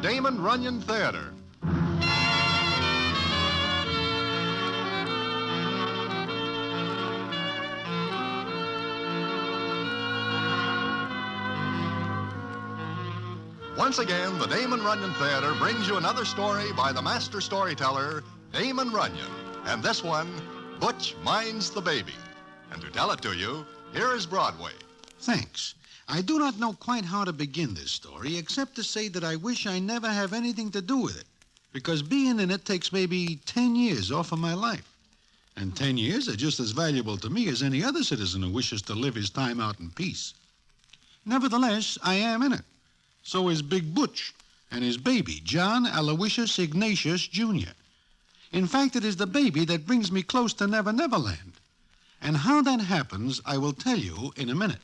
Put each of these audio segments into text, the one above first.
Damon Runyon Theater. Once again, the Damon Runyon Theater brings you another story by the master storyteller, Damon Runyon. And this one, Butch Minds the Baby. And to tell it to you, here is Broadway. Thanks. I do not know quite how to begin this story, except to say that I wish I never have anything to do with it, because being in it takes maybe 10 years off of my life. And 10 years are just as valuable to me as any other citizen who wishes to live his time out in peace. Nevertheless, I am in it. So is Big Butch and his baby, John Aloysius Ignatius, Jr. In fact, it is the baby that brings me close to Never Never Land. And how that happens, I will tell you in a minute.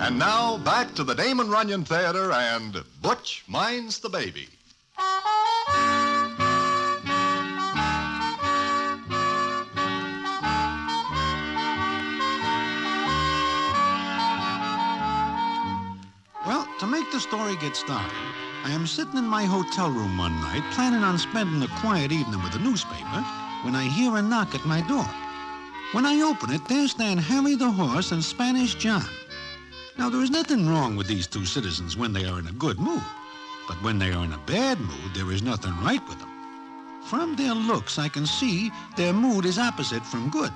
And now, back to the Damon Runyon Theater and Butch Minds the Baby. Well, to make the story get started, I am sitting in my hotel room one night, planning on spending a quiet evening with a newspaper, when I hear a knock at my door. When I open it, there stand Harry the Horse and Spanish John. Now, there is nothing wrong with these two citizens when they are in a good mood. But when they are in a bad mood, there is nothing right with them. From their looks, I can see their mood is opposite from good.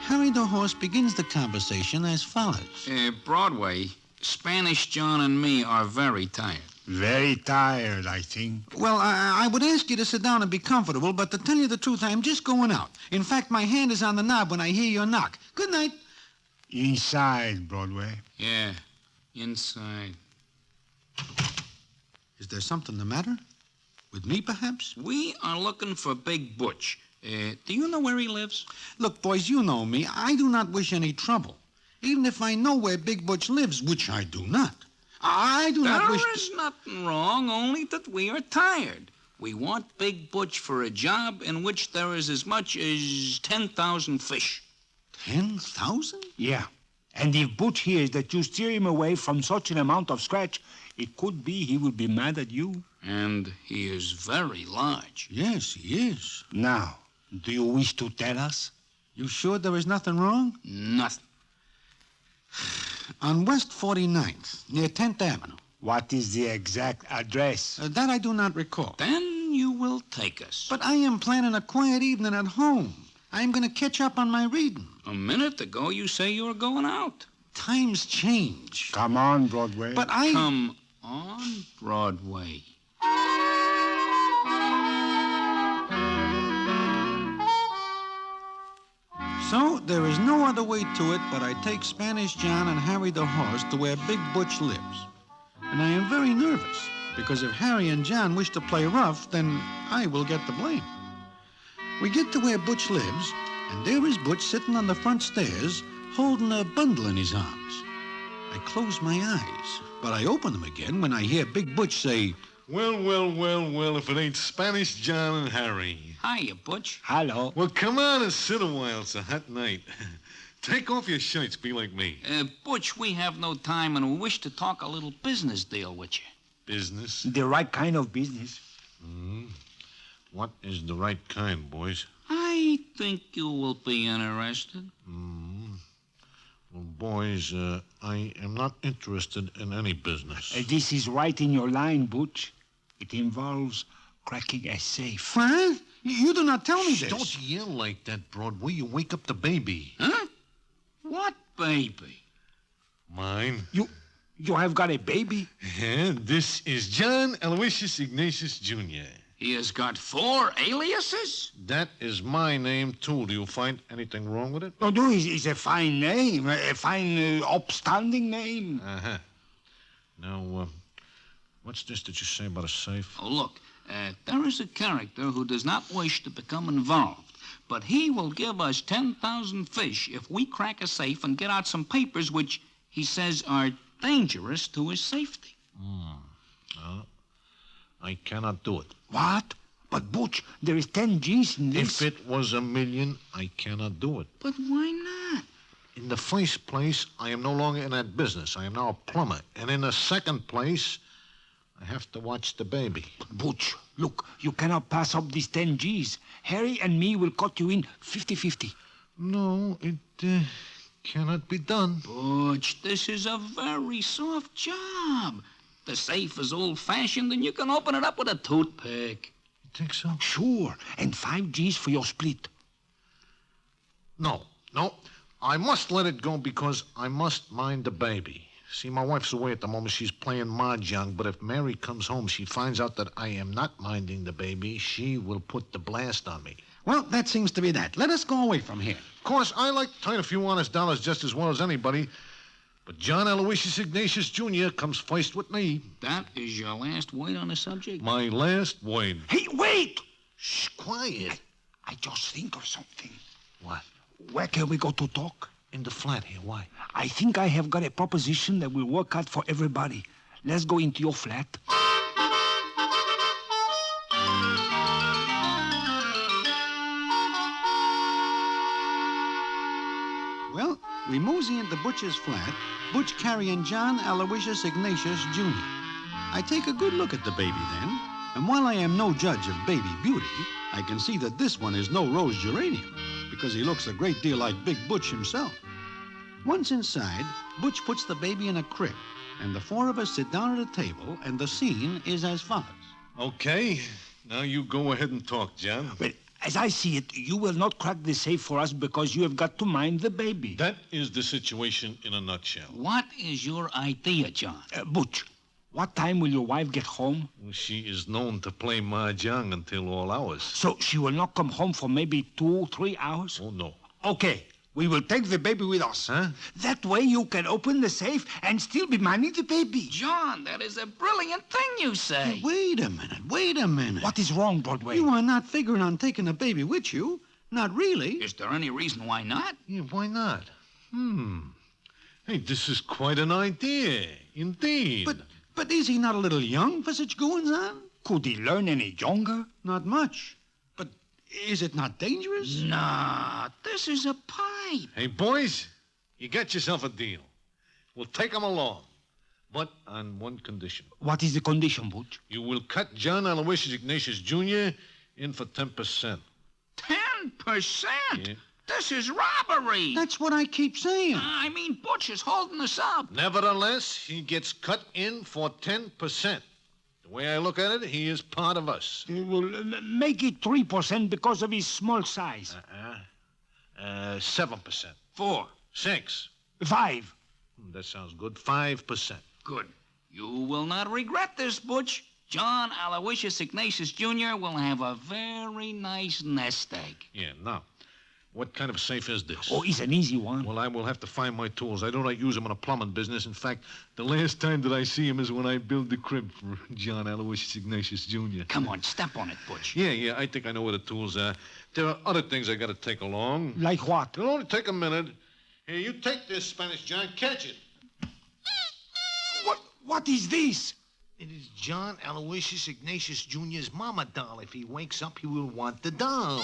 Harry the Horse begins the conversation as follows. Broadway, Spanish John and me are very tired. Very tired, I think. Well, I would ask you to sit down and be comfortable, but to tell you the truth, I'm just going out. In fact, my hand is on the knob when I hear your knock. Good night. Inside, Broadway. Yeah, inside. Is there something the matter? With me, perhaps? We are looking for Big Butch. Do you know where he lives? Look, boys, you know me. I do not wish any trouble. Even if I know where Big Butch lives, which I do not. I do not wish... There is nothing wrong, only that we are tired. We want Big Butch for a job in which there is as much as 10,000 fish. 10,000? Yeah. And if Butch hears that you steer him away from such an amount of scratch, it could be he will be mad at you. And he is very large. Yes, he is. Now, do you wish to tell us? You sure there is nothing wrong? Nothing. On West 49th, near 10th Avenue. What is the exact address? That I do not recall. Then you will take us. But I am planning a quiet evening at home. I am going to catch up on my reading. A minute ago, you say you were going out. Times change. Come on, Broadway. But I... Come on, Broadway. So there is no other way to it but I take Spanish John and Harry the Horse to where Big Butch lives. And I am very nervous, because if Harry and John wish to play rough, then I will get the blame. We get to where Butch lives, and there is Butch sitting on the front stairs, holding a bundle in his arms. I close my eyes, but I open them again when I hear Big Butch say, Well, if it ain't Spanish John and Harry. Hiya, Butch. Hello. Well, come on and sit a while. It's a hot night. Take off your shirts. Be like me. Butch, we have no time, and we wish to talk a little business deal with you. Business? The right kind of business. What is the right kind, boys? I think you will be interested. Well, boys, I am not interested in any business. This is right in your line, Butch. It involves cracking a safe. What? You do not tell me this. Don't yell like that, Broadway. You wake up the baby. Huh? What baby? Mine. You have got a baby? Yeah, this is John Aloysius Ignatius, Jr. He has got 4 aliases? That is my name, too. Do you find anything wrong with it? No, it's a fine name. A fine, upstanding name. Uh-huh. Now, what's this that you say about a safe? Oh, look, there is a character who does not wish to become involved, but he will give us 10,000 fish if we crack a safe and get out some papers which he says are dangerous to his safety. I cannot do it. What? But, Butch, there is 10 G's in this. If it was $1 million, I cannot do it. But why not? In the first place, I am no longer in that business. I am now a plumber. And in the second place, I have to watch the baby. Butch, look, you cannot pass up these 10 G's. Harry and me will cut you in 50-50. No, it cannot be done. Butch, this is a very soft job. The safe is old-fashioned, and you can open it up with a toothpick. You think so? Sure, and 5 G's for your split. No. I must let it go because I must mind the baby. See, my wife's away at the moment. She's playing mahjong, but if Mary comes home, she finds out that I am not minding the baby, she will put the blast on me. Well, that seems to be that. Let us go away from here. Of course, I like to turn a few honest dollars just as well as anybody, but John Aloysius Ignatius Jr. comes first with me. That is your last word on the subject? My last word. Hey, wait! Shh, quiet. I just think of something. What? Where can we go to talk? In the flat here. Why? I think I have got a proposition that will work out for everybody. Let's go into your flat. Well, we mosey into Butch's flat, Butch carrying John Aloysius Ignatius Jr. I take a good look at the baby then, and while I am no judge of baby beauty, I can see that this one is no rose geranium, because he looks a great deal like Big Butch himself. Once inside, Butch puts the baby in a crib, and the 4 of us sit down at a table, and the scene is as follows. Okay. Now you go ahead and talk, John. Well, as I see it, you will not crack the safe for us because you have got to mind the baby. That is the situation in a nutshell. What is your idea, John? Butch, what time will your wife get home? Well, she is known to play mahjong until all hours. So she will not come home for maybe 2-3 hours? Oh, no. Okay. We will take the baby with us. Huh? That way you can open the safe and still be minding the baby. John, that is a brilliant thing you say. Now, wait a minute. What is wrong, Broadway? You are not figuring on taking the baby with you. Not really. Is there any reason why not? Yeah, why not? Hey, this is quite an idea. Indeed. But is he not a little young for such goings on? Could he learn any younger? Not much. But is it not dangerous? Nah, this is a pipe. Hey, boys, you got yourself a deal. We'll take him along, but on one condition. What is the condition, Butch? You will cut John Aloysius Ignatius Jr. in for 10%. 10%? Yeah. This is robbery. That's what I keep saying. I mean, Butch is holding us up. Nevertheless, he gets cut in for 10%. The way I look at it, he is part of us. Well, make it 3% because of his small size. 7%. 4. 6. 5. That sounds good. 5%. Good. You will not regret this, Butch. John Aloysius Ignatius Jr. will have a very nice nest egg. Yeah, now, what kind of safe is this? Oh, it's an easy one. Well, I will have to find my tools. I do not use them in a plumbing business. In fact, the last time that I see him is when I build the crib for John Aloysius Ignatius Jr. Come on, step on it, Butch. Yeah, I think I know where the tools are. There are other things I got to take along. Like what? It'll only take a minute. Here, you take this, Spanish John. Catch it. What is this? It is John Aloysius Ignatius Jr.'s mama doll. If he wakes up, he will want the doll.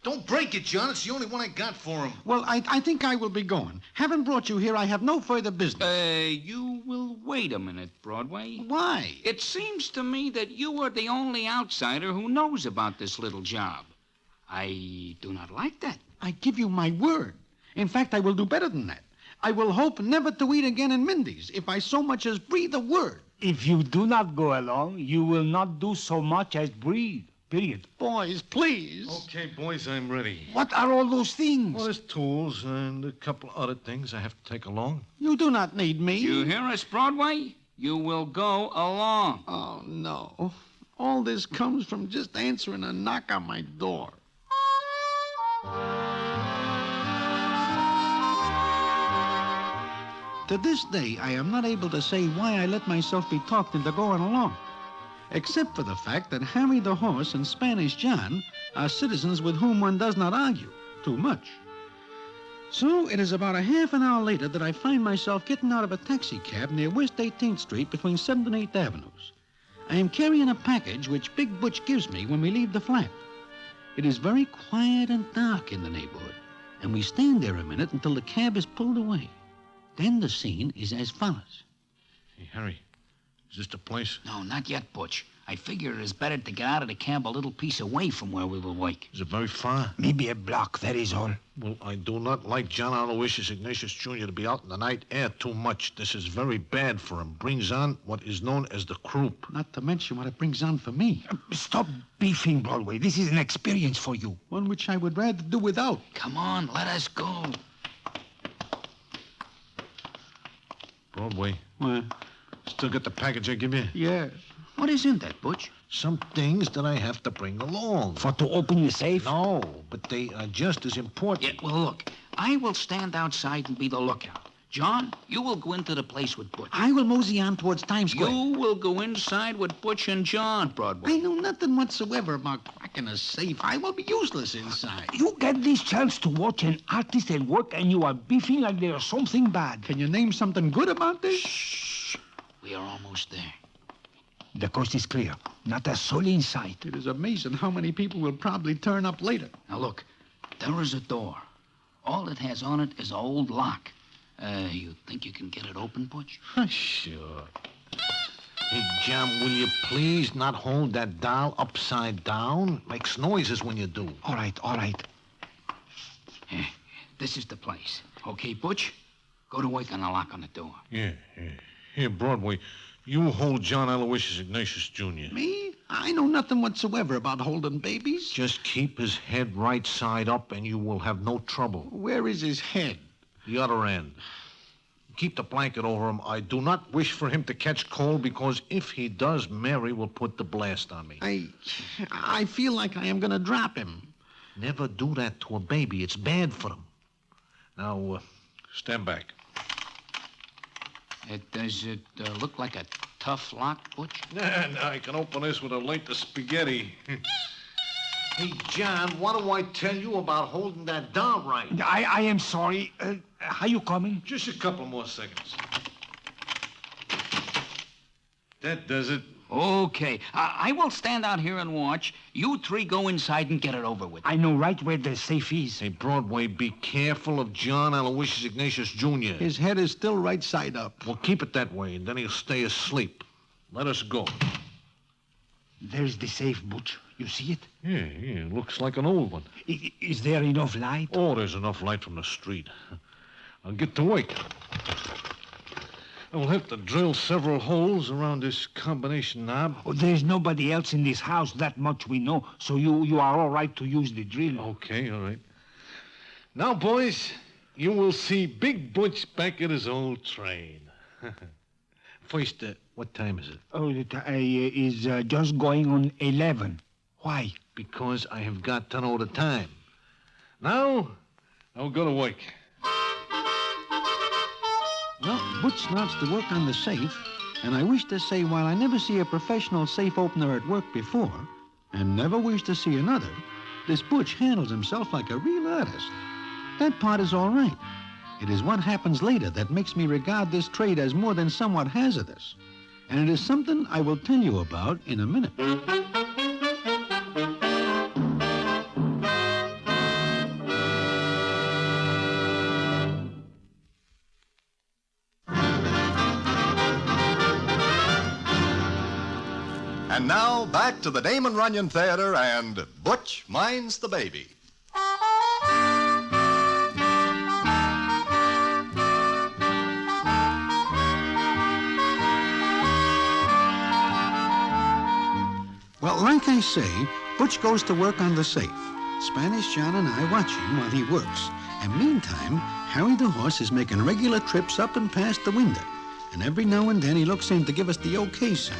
Don't break it, John. It's the only one I got for him. Well, I think I will be going. Having brought you here, I have no further business. You will wait a minute, Broadway. Why? It seems to me that you are the only outsider who knows about this little job. I do not like that. I give you my word. In fact, I will do better than that. I will hope never to eat again in Mindy's if I so much as breathe a word. If you do not go along, you will not do so much as breathe. Period. Boys, please. Okay, boys, I'm ready. What are all those things? Well, there's tools and a couple other things I have to take along. You do not need me. You hear us, Broadway? You will go along. Oh, no. All this comes from just answering a knock on my door. To this day, I am not able to say why I let myself be talked into going along, except for the fact that Harry the Horse and Spanish John are citizens with whom one does not argue too much. So it is about a half an hour later that I find myself getting out of a taxi cab near West 18th Street between 7th and 8th Avenues. I am carrying a package which Big Butch gives me when we leave the flat. It is very quiet and dark in the neighborhood, and we stand there a minute until the cab is pulled away. Then the scene is as follows. Hey, Harry, is this the place? No, not yet, Butch. I figure it is better to get out of the cab a little piece away from where we will wake. Is it very far? Maybe a block, that is all. Well, I do not like John Aloysius Ignatius Jr. to be out in the night air too much. This is very bad for him. Brings on what is known as the croup. Not to mention what it brings on for me. Stop beefing, Broadway. This is an experience for you. One which I would rather do without. Come on, let us go. Broadway, What? still got the package I give you? Yeah. What is in that, Butch? Some things that I have to bring along. For to open the safe? No, but they are just as important. Yeah, well, look, I will stand outside and be the lookout. John, you will go into the place with Butch. I will mosey on towards Times Square. You will go inside with Butch and John, Broadway. I know nothing whatsoever about cracking a safe. I will be useless inside. You get this chance to watch an artist at work and you are beefing like there's something bad. Can you name something good about this? Shh. We are almost there. The coast is clear. Not a soul in sight. It is amazing how many people will probably turn up later. Now, look, there is a door. All it has on it is an old lock. You think you can get it open, Butch? Sure. Hey, John, will you please not hold that dial upside down? Makes noises when you do. All right, all right. This is the place. Okay, Butch? Go to work on the lock on the door. Yeah. Here, Broadway, you hold John Aloysius Ignatius Jr. Me? I know nothing whatsoever about holding babies. Just keep his head right side up and you will have no trouble. Where is his head? The other end. Keep the blanket over him. I do not wish for him to catch cold because if he does, Mary will put the blast on me. I feel like I am going to drop him. Never do that to a baby. It's bad for them. Now, stand back. Does it look like a tough lock, Butch? Nah, I can open this with a length of spaghetti. Hey, John, what do I tell you about holding that down right? I am sorry. How you coming? Just a couple more seconds. That does it. Okay. I will stand out here and watch. You three go inside and get it over with. I know right where the safe is. Hey, Broadway, be careful of John Aloysius Ignatius Jr. His head is still right side up. Well, keep it that way, and then he'll stay asleep. Let us go. There's the safe, Butch. You see it? Yeah, looks like an old one. Is there enough light? Oh, there's enough light from the street. I'll get to work. I will have to drill several holes around this combination knob. Oh, there's nobody else in this house, that much we know, so you are all right to use the drill. Okay, all right. Now, boys, you will see Big Butch back at his old train. First, what time is it? Oh, it is just going on 11. Why? Because I have got to know the time. Now, I'll go to work. Well, Butch starts to work on the safe, and I wish to say while I never see a professional safe opener at work before, and never wish to see another, this Butch handles himself like a real artist. That part is all right. It is what happens later that makes me regard this trade as more than somewhat hazardous. And it is something I will tell you about in a minute. And now, back to the Damon Runyon Theater and Butch Minds the Baby. Well, like I say, Butch goes to work on the safe. Spanish John and I watch him while he works. And meantime, Harry the horse is making regular trips up and past the window. And every now and then he looks in to give us the okay sign.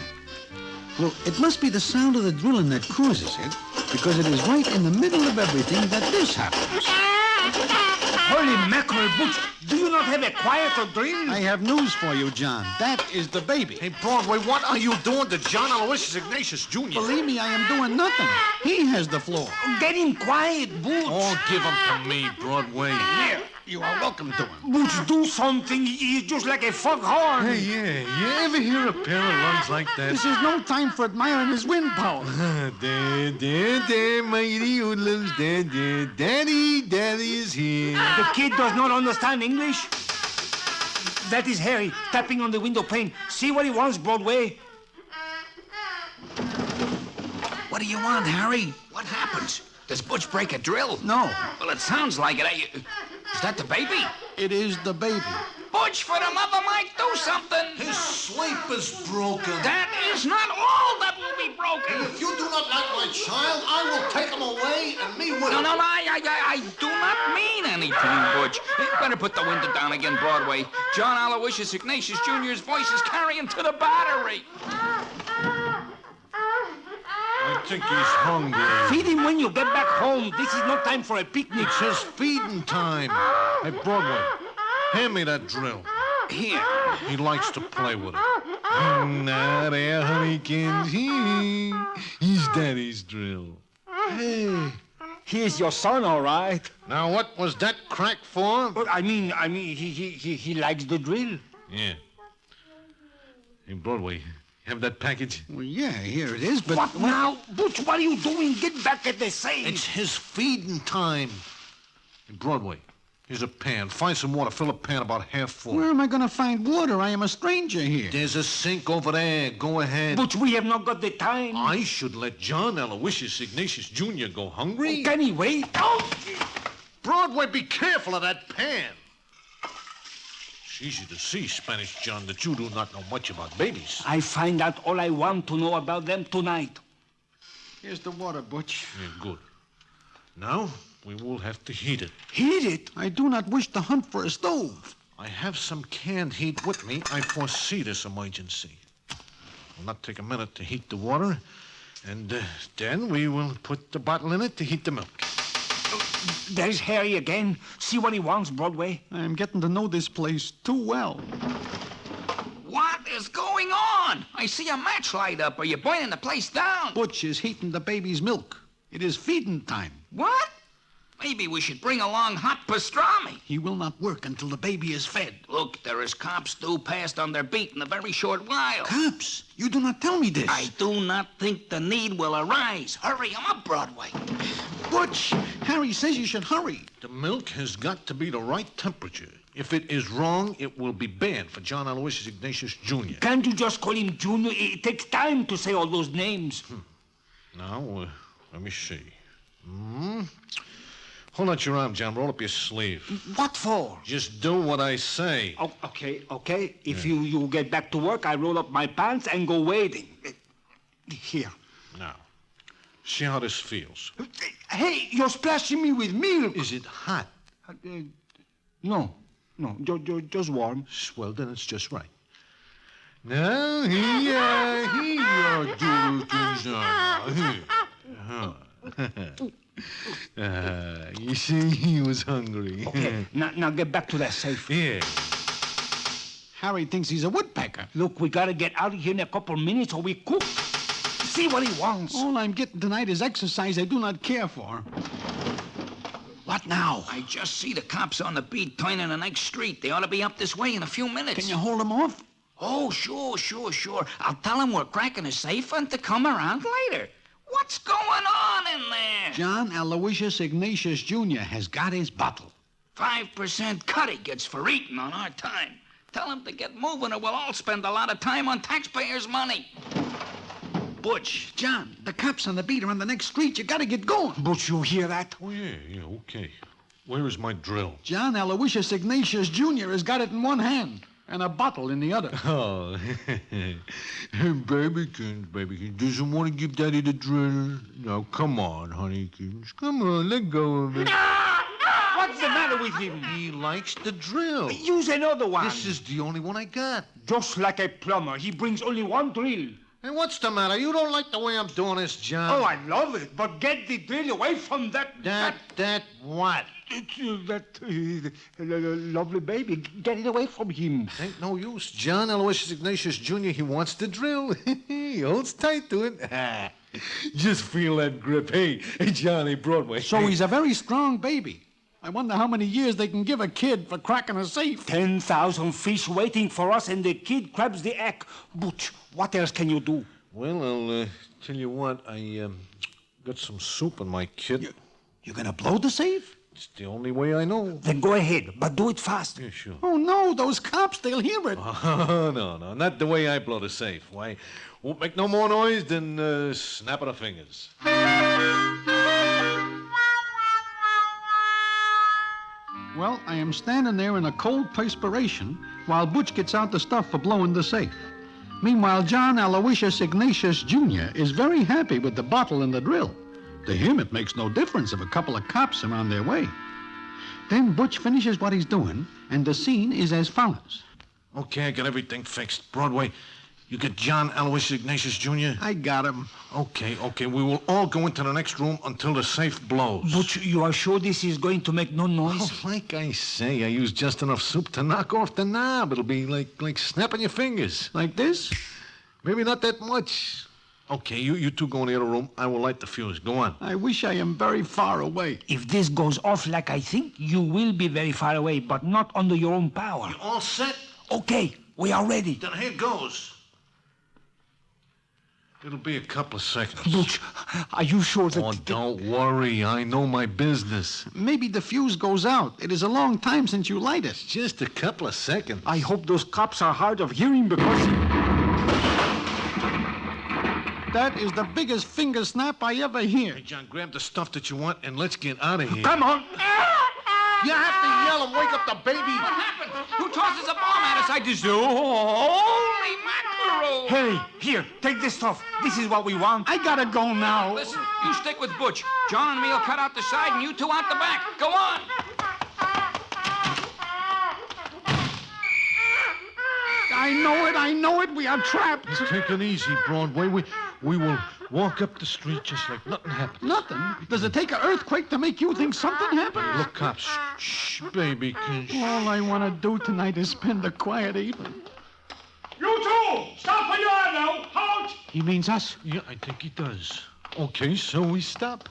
Well, it must be the sound of the drilling that causes it, because it is right in the middle of everything that this happens. Holy mackerel, Butch, do you not have a quieter drill? I have news for you, John. That is the baby. Hey, Broadway, what are you doing to John Aloysius Ignatius Jr.? Believe me, I am doing nothing. He has the floor. Getting quiet, Butch. Oh, give him to me, Broadway. Here, You are welcome to him. Butch, do something. He's just like a foghorn. Hey, yeah. You ever hear a pair of lungs like that? This is no time for admiring his wind power. There, mighty hoodlums. There. Daddy is here. The kid does not understand English. That is Harry tapping on the window pane. See what he wants, Broadway. What do you want, Harry? What happens? Does Butch break a drill? No, Well, it sounds like it. Is that the baby? it is the baby. Butch, for the mother might do something. His sleep is broken. That is not all that will be broken. If you do not like my child, I will take him away and me with him. No, I do not mean anything, Butch. You better put the window down again, Broadway. John Aloysius Ignatius Jr.'s voice is carrying to the battery. I think he's hungry. Feed him when you get back home. This is not time for a picnic. It's his feeding time. Hey, Broadway, hand me that drill. Here. He likes to play with it. Now there, honeykins. He's Daddy's drill. Hey, he's your son, all right. Now, what was that crack for? But I mean, he likes the drill. Yeah. Hey, Broadway, have that package? Well, yeah, here it is, but... What now? Butch, what are you doing? Get back at the safe. It's his feeding time. Hey, Broadway, here's a pan. Find some water. Fill a pan about half full. Where am I going to find water? I am a stranger here. There's a sink over there. Go ahead. Butch, we have not got the time. I should let John Aloysius Ignatius Jr. go hungry. Can he wait? Oh! Broadway, be careful of that pan. It's easy to see, Spanish John, that you do not know much about babies. I find out all I want to know about them tonight. Here's the water, Butch. Yeah, good. Now, we will have to heat it. Heat it? I do not wish to hunt for a stove. I have some canned heat with me. I foresee this emergency. It will not take a minute to heat the water, and then we will put the bottle in it to heat the milk. There's Harry again. See what he wants, Broadway. I am getting to know this place too well. What is going on? I see a match light up. Are you burning the place down? Butch is heating the baby's milk. It is feeding time. What? Maybe we should bring along hot pastrami. He will not work until the baby is fed. Look, there is cops due past on their beat in a very short while. Cops, you do not tell me this. I do not think the need will arise. Hurry him up, Broadway. Butch, Harry says you should hurry. The milk has got to be the right temperature. If it is wrong, it will be banned for John Aloysius Ignatius Jr. Can't you just call him Junior? It takes time to say all those names. Now, let me see. Hold out your arm, John. Roll up your sleeve. What for? Just do what I say. Oh, okay. If you get back to work, I roll up my pants and go wading. Here. Now, see how this feels. Hey, you're splashing me with milk. Is it hot? No, just warm. Well, then it's just right. Now, here you see, he was hungry. Okay, now get back to that safe. Yeah. Harry thinks he's a woodpecker. Look, we gotta get out of here in a couple minutes or we cook. See what he wants. All I'm getting tonight is exercise I do not care for. What now? I just see the cops on the beat turning the next street. They ought to be up this way in a few minutes. Can you hold them off? Oh, sure. I'll tell them we're cracking a safe and to come around later. What's going on in there? John Aloysius Ignatius Jr. has got his bottle. 5% cut he gets for eating on our time. Tell him to get moving or we'll all spend a lot of time on taxpayers' money. Butch, John, the cops on the beat are on the next street. You gotta get going. But you hear that? Oh, yeah, okay. Where is my drill? John Aloysius Ignatius Jr. has got it in one hand and a bottle in the other. Oh, babykins, doesn't want to give Daddy the drill. Now, come on, honeykins. Come on, let go of it. What's the matter with him? He likes the drill. Use another one. This is the only one I got. Just like a plumber. He brings only one drill. Hey, what's the matter? You don't like the way I'm doing this, John? Oh, I love it. But get the drill away from that what? Lovely baby. Get it away from him. Ain't no use. John Aloysius Ignatius Jr., he wants the drill. He holds tight to it. Just feel that grip. Hey, Johnny Broadway. So he's a very strong baby. I wonder how many years they can give a kid for cracking a safe. 10,000 fish waiting for us, and the kid grabs the egg. Butch, what else can you do? Well, I'll tell you what. I got some soup in my kit. You're going to blow the safe? It's the only way I know. Then go ahead, but do it fast. Yeah, sure. Oh, no, those cops, they'll hear it. Oh, no, not the way I blow the safe. Why, won't make no more noise than snap of the fingers. Well, I am standing there in a cold perspiration while Butch gets out the stuff for blowing the safe. Meanwhile, John Aloysius Ignatius Jr. is very happy with the bottle and the drill. To him, it makes no difference if a couple of cops are on their way. Then Butch finishes what he's doing, and the scene is as follows. Okay, I got everything fixed. Broadway, you get John Aloysius Ignatius Jr.? I got him. Okay. We will all go into the next room until the safe blows. Butch, you are sure this is going to make no noise? Oh, like I say, I used just enough soup to knock off the knob. It'll be like snapping your fingers. Like this? Maybe not that much. Okay, you two go in the other room. I will light the fuse. Go on. I wish I am very far away. If this goes off like I think, you will be very far away, but not under your own power. You all set? Okay, we are ready. Then here goes. It'll be a couple of seconds. Butch, are you sure that... Oh, don't worry. I know my business. Maybe the fuse goes out. It is a long time since you light it. Just a couple of seconds. I hope those cops are hard of hearing because... That is the biggest finger snap I ever hear. Hey, John, grab the stuff that you want and let's get out of here. Come on! You have to yell and wake up the baby. What happened? Who tosses a bomb at us? I just... Holy mackerel! Hey, here, take this stuff. This is what we want. I gotta go now. Listen, you stick with Butch. John and me will cut out the side and you two out the back. Go on. I know it. We are trapped. Just take it easy, Broadway. We will walk up the street just like nothing happened. Nothing? Does it take an earthquake to make you think something happened? Look, cops. Shh, baby. All I want to do tonight is spend a quiet evening. You two! Stop where you are now! Halt! He means us? Yeah, I think he does. Okay, so we stop.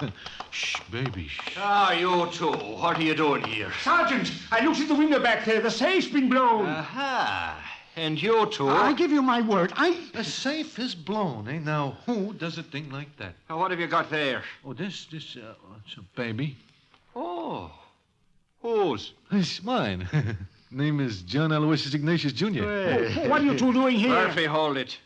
Shh, baby. Shh. Ah, you two. What are you doing here? Sergeant, I looked at the window back there. The safe's been blown. Aha. And you two? I give you my word. The safe is blown, eh? Now, who does a thing like that? Now, what have you got there? Oh, it's a baby. Oh. Whose? It's mine. Name is John Aloysius Ignatius Jr. What are you two doing here? Murphy, hold it.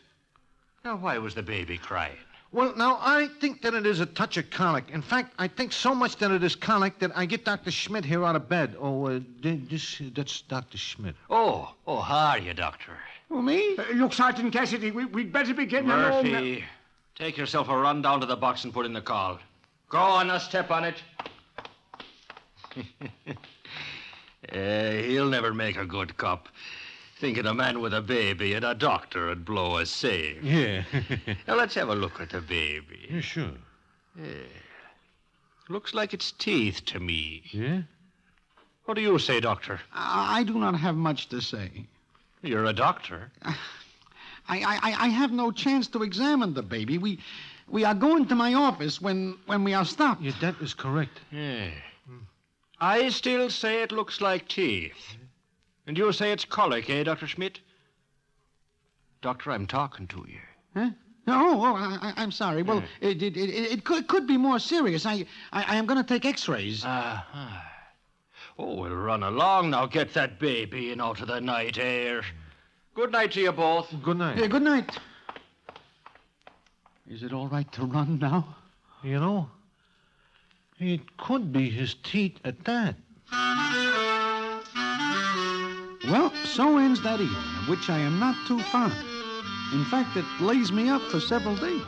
Now, why was the baby crying? Well, now, I think that it is a touch of colic. In fact, I think so much that it is colic that I get Dr. Schmidt here out of bed. Oh, that's Dr. Schmidt. Oh, how are you, Doctor? Who, me? Look, Sergeant Cassidy, we'd better be getting along. Murphy, take yourself a run down to the box and put in the call. Go on, now step on it. He'll never make a good cop. Thinking a man with a baby and a doctor would blow a safe. Yeah. Now, let's have a look at the baby. Yeah, sure. Looks like it's teeth to me. Yeah? What do you say, Doctor? I do not have much to say. You're a doctor. I have no chance to examine the baby. We are going to my office when we are stopped. Yeah, that is correct. Yeah. I still say it looks like teeth. And you say it's colic, eh, Dr. Schmidt? Doctor, I'm talking to you. Huh? I'm sorry. Well, it could be more serious. I am going to take X-rays. Uh-huh. Oh, we'll run along now. Get that baby out of the night air. Good night to you both. Good night. Good night. Is it all right to run now? You know, it could be his teeth at that. Well, so ends that evening, of which I am not too fond. In fact, it lays me up for several days.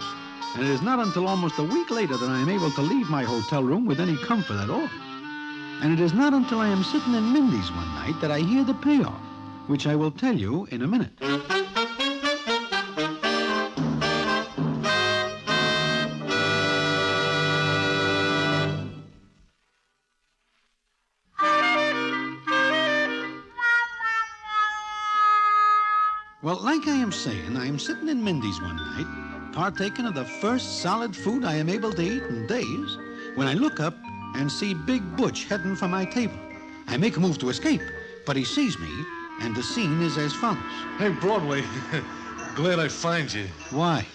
And it is not until almost a week later that I am able to leave my hotel room with any comfort at all. And it is not until I am sitting in Mindy's one night that I hear the payoff, which I will tell you in a minute. Well, like I am saying, I am sitting in Mindy's one night, partaking of the first solid food I am able to eat in days, when I look up and see Big Butch heading for my table. I make a move to escape, but he sees me, and the scene is as follows. Hey, Broadway, glad I find you. Why?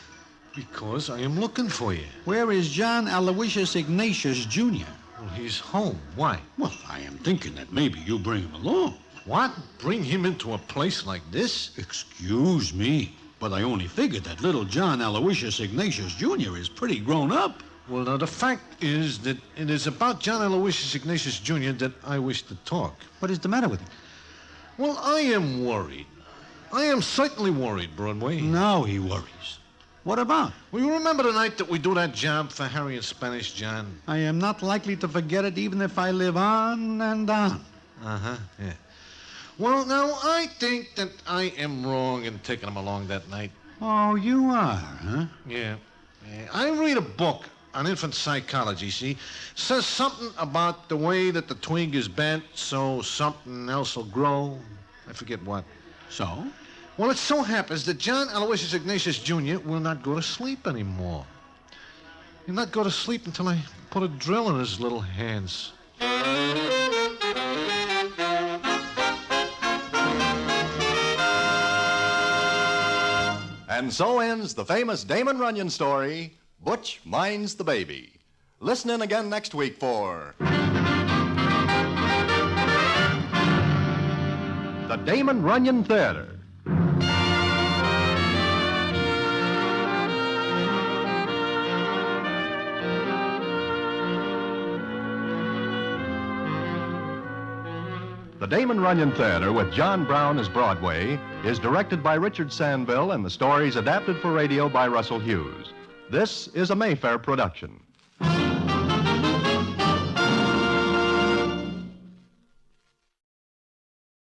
Because I am looking for you. Where is John Aloysius Ignatius, Jr.? Well, he's home. Why? Well, I am thinking that maybe you bring him along. What? Bring him into a place like this? Excuse me, but I only figured that little John Aloysius Ignatius, Jr. is pretty grown up. Well, now, the fact is that it is about John Aloysius Ignatius, Jr. that I wish to talk. What is the matter with him? Well, I am worried. I am certainly worried, Broadway. Now he worries. What about? Well, you remember the night that we do that job for Harry and Spanish John? I am not likely to forget it even if I live on and on. Uh-huh, yeah. Well, now, I think that I am wrong in taking him along that night. Oh, you are, huh? Yeah. I read a book on infant psychology, see? Says something about the way that the twig is bent so something else will grow. I forget what. So? Well, it so happens that John Aloysius Ignatius Jr. will not go to sleep anymore. He'll not go to sleep until I put a drill in his little hands. And so ends the famous Damon Runyon story, Butch Minds the Baby. Listen in again next week for The Damon Runyon Theater. The Damon Runyon Theater with John Brown as Broadway is directed by Richard Sanville and the stories adapted for radio by Russell Hughes. This is a Mayfair production.